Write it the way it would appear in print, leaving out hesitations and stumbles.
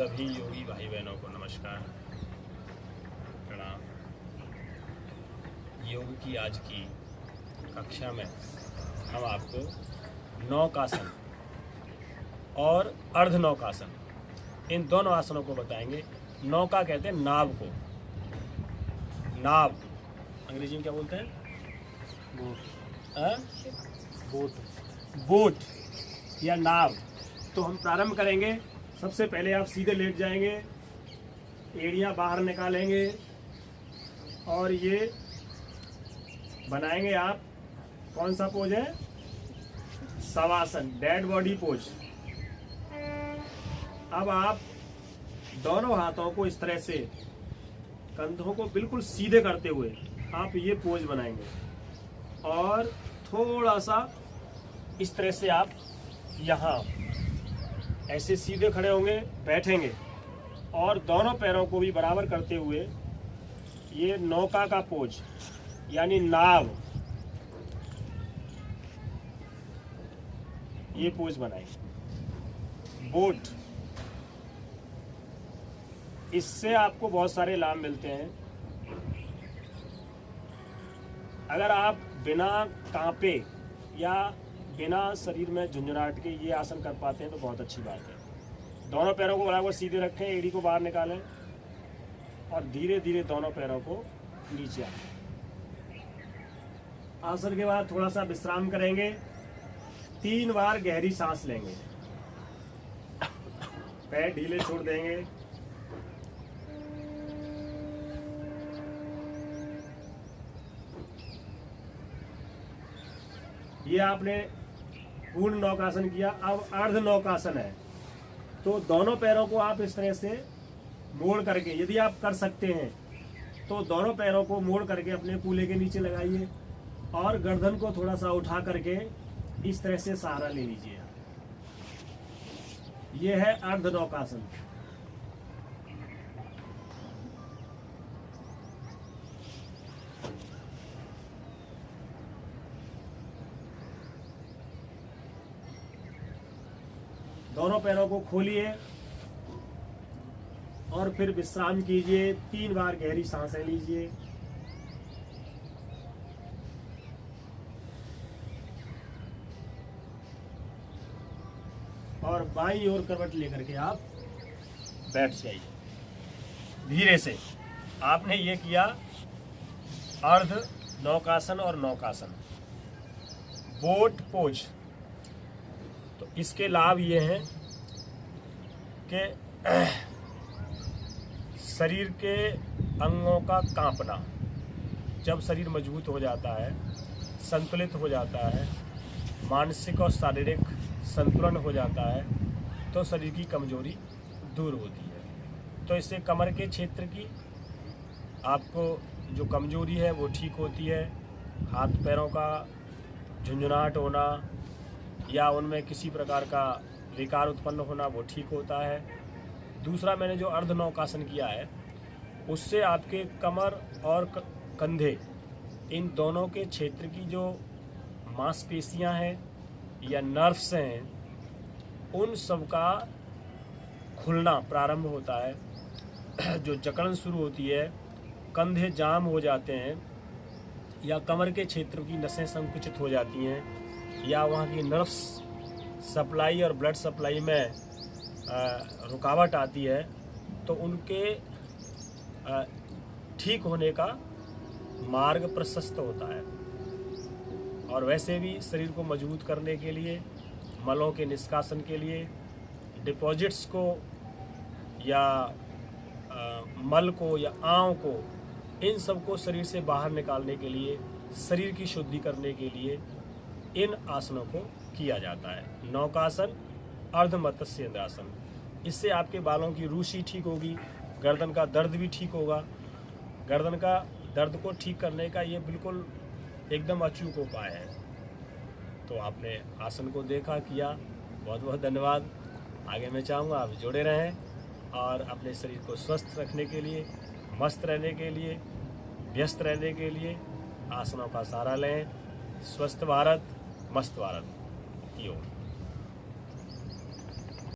सभी योगी भाई बहनों को नमस्कार, प्रणाम। योग की आज की कक्षा में हम आपको नौकासन और अर्ध नौकासन, इन दोनों आसनों को बताएंगे। नौका कहते हैं नाव को, नाव अंग्रेजी में क्या बोलते हैं? बोट, बोट या नाव। तो हम प्रारंभ करेंगे। सबसे पहले आप सीधे लेट जाएंगे, एड़ियाँ बाहर निकालेंगे और ये बनाएंगे आप कौन सा पोज है? Shavasana, dead body pose. अब आप दोनों हाथों को इस तरह से कंधों को बिल्कुल सीधे करते हुए आप ये पोज बनाएंगे और थोड़ा सा इस तरह से आप यहाँ ऐसे सीधे खड़े होंगे, बैठेंगे और दोनों पैरों को भी बराबर करते हुए ये नौका का पोज यानी नाव, ये पोज बनाएंगे। बोट, इससे आपको बहुत सारे लाभ मिलते हैं। अगर आप बिना कांपे या बिना शरीर में झुंझुनाहट के ये आसन कर पाते हैं तो बहुत अच्छी बात है। दोनों पैरों को बराबर सीधे रखें, एड़ी को बाहर निकालें और धीरे धीरे दोनों पैरों को नीचे आएं। आसन के बाद थोड़ा सा विश्राम करेंगे, 3 बार गहरी सांस लेंगे, पैर ढीले छोड़ देंगे। ये आपने पूर्ण नौकासन किया। अब अर्ध नौकासन है, तो दोनों पैरों को आप इस तरह से मोड़ करके, यदि आप कर सकते हैं तो दोनों पैरों को मोड़ करके अपने कूल्हे के नीचे लगाइए और गर्दन को थोड़ा सा उठा करके इस तरह से सहारा ले लीजिए। यह है अर्ध नौकासन। दोनों पैरों को खोलिए और फिर विश्राम कीजिए। 3 बार गहरी सांसें लीजिए। और बाईं ओर करवट लेकर के आप बैठ जाइए धीरे से। आपने ये किया अर्ध नौकासन और नौकासन, बोट पोज। तो इसके लाभ ये हैं कि शरीर के अंगों का कांपना, जब शरीर मजबूत हो जाता है, संतुलित हो जाता है, मानसिक और शारीरिक संतुलन हो जाता है, तो शरीर की कमजोरी दूर होती है। तो इससे कमर के क्षेत्र की आपको जो कमजोरी है वो ठीक होती है। हाथ पैरों का झुंझुनाहट होना या उनमें किसी प्रकार का विकार उत्पन्न होना वो ठीक होता है। दूसरा, मैंने जो अर्ध नौकासन किया है उससे आपके कमर और कंधे, इन दोनों के क्षेत्र की जो मांसपेशियां हैं या नर्व्स हैं, उन सब का खुलना प्रारंभ होता है। जो जकड़न शुरू होती है, कंधे जाम हो जाते हैं या कमर के क्षेत्र की नसें संकुचित हो जाती हैं या वहाँ की नर्व्स सप्लाई और ब्लड सप्लाई में रुकावट आती है, तो उनके ठीक होने का मार्ग प्रशस्त होता है। और वैसे भी शरीर को मजबूत करने के लिए, मलों के निष्कासन के लिए, डिपॉजिट्स को या मल को या आंव को, इन सब को शरीर से बाहर निकालने के लिए, शरीर की शुद्धि करने के लिए इन आसनों को किया जाता है। नौकासन, अर्ध मत्स्येंद्रासन। इससे आपके बालों की रूसी ठीक होगी, गर्दन का दर्द भी ठीक होगा। गर्दन का दर्द को ठीक करने का ये बिल्कुल एकदम अचूक उपाय है। तो आपने आसन को देखा, किया, बहुत बहुत धन्यवाद। आगे मैं चाहूँगा आप जुड़े रहें और अपने शरीर को स्वस्थ रखने के लिए, मस्त रहने के लिए, व्यस्त रहने के लिए आसनों का सहारा लें। स्वस्थ भारत, मस्त भारत की ओर।